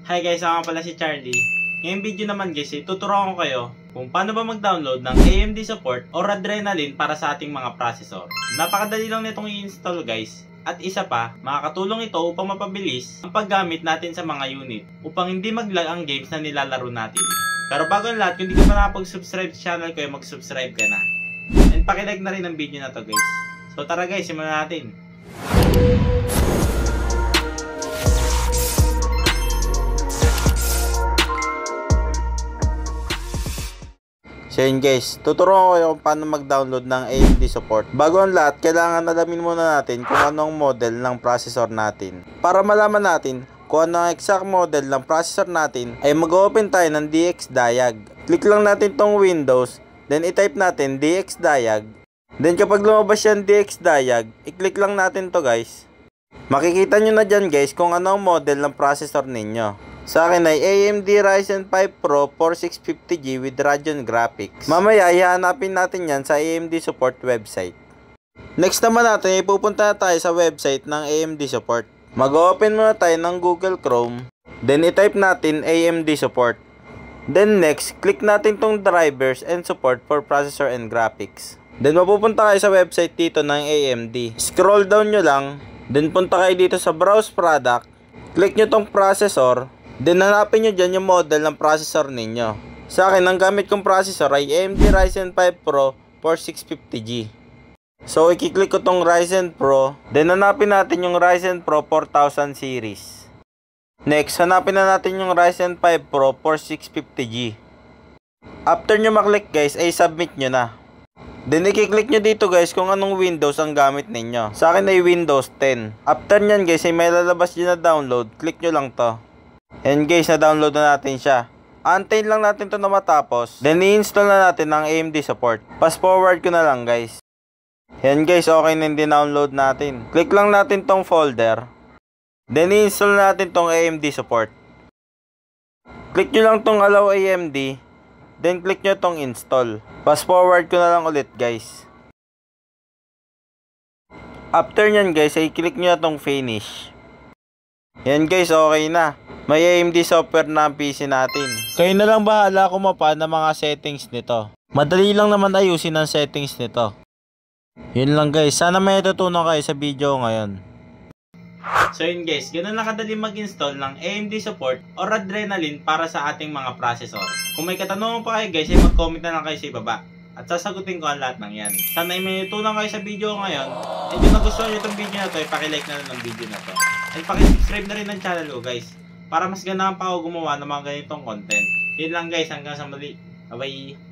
Hi guys, ako pala si Charlie. Ngayong video naman guys, tuturuan ko kayo kung paano ba mag-download ng AMD support or Adrenalin para sa ating mga processor. Napakadali lang nitong i-install guys. At isa pa, makakatulong ito upang mapabilis ang paggamit natin sa mga unit upang hindi mag-lag ang games na nilalaro natin. Pero bago ang lahat, kung hindi ka pa nakapag-subscribe sa channel ko, mag-subscribe ka na. And pakilike na rin ang video na to guys. So tara guys, simulan natin. So yun guys, tuturuan ko kayo kung paano mag-download ng AMD support. Bago ang lahat, kailangan alamin muna natin kung anong model ng processor natin. Para malaman natin kung ano ang exact model ng processor natin, ay mag-open tayo ng DXDiag. Click lang natin tong Windows, then i-type natin DXDiag. Then kapag lumabas yan DXDiag, i-click lang natin to guys. Makikita nyo na dyan guys kung ano ang model ng processor ninyo. Sa akin ay AMD Ryzen 5 Pro 4650G with Radeon Graphics. Mamaya ihanapin natin yan sa AMD support website. Next naman natin, ipupunta tayo sa website ng AMD support. Mag-open muna tayo ng Google Chrome. Then i-type natin AMD support. Then next, click natin tong drivers and support for processor and graphics. Then mapupunta kayo sa website dito ng AMD. Scroll down nyo lang. Then punta kayo dito sa browse product. Click nyo tong processor. Then hanapin nyo dyan yung model ng processor ninyo. Sa akin, ang gamit kong processor ay AMD Ryzen 5 Pro 4650G. So, i-click ko tong Ryzen Pro. Then hanapin natin yung Ryzen Pro 4000 series. Next, hanapin na natin yung Ryzen 5 Pro 4650G. After nyo maklik guys, ay submit nyo na. Then i-click nyo dito guys kung anong Windows ang gamit ninyo. Sa akin ay Windows 10. After nyan guys, ay may lalabas dyan na download. Click nyo lang to. And guys, na-download na natin siya. Antayin lang natin to na matapos. Then i-install na natin ang AMD support. Fast forward ko na lang guys. Yan guys, okay na yung download natin. Click lang natin tong folder. Then i-install natin tong AMD support. Click nyo lang tong allow AMD. Then click nyo tong install. Fast forward ko na lang ulit guys. After nyan guys, ay click nyo tong finish. Yan guys, okay na. May AMD software na ang PC natin. Kayo na lang bahala kumapa ng mga settings nito. Madali lang naman ayusin ang settings nito. Yun lang guys, sana may natutunan kayo sa video ngayon. So yun guys, ganun lang kadali mag-install ng AMD support or Adrenalin para sa ating mga processor. Kung may katanungan pa kayo guys, ay mag-comment na lang kayo sa ibaba. At sasagutin ko ang lahat ng yan. Sana ay may natutunan kayo sa video ngayon. And kung nagustuhan nyo itong video na to, ay pakilike na lang ng video na to. At pakisubscribe na rin ng channel ko guys, para mas ganahan pa ako gumawa ng mga ganitong content. Yun lang guys, hanggang sa muli. Bye bye!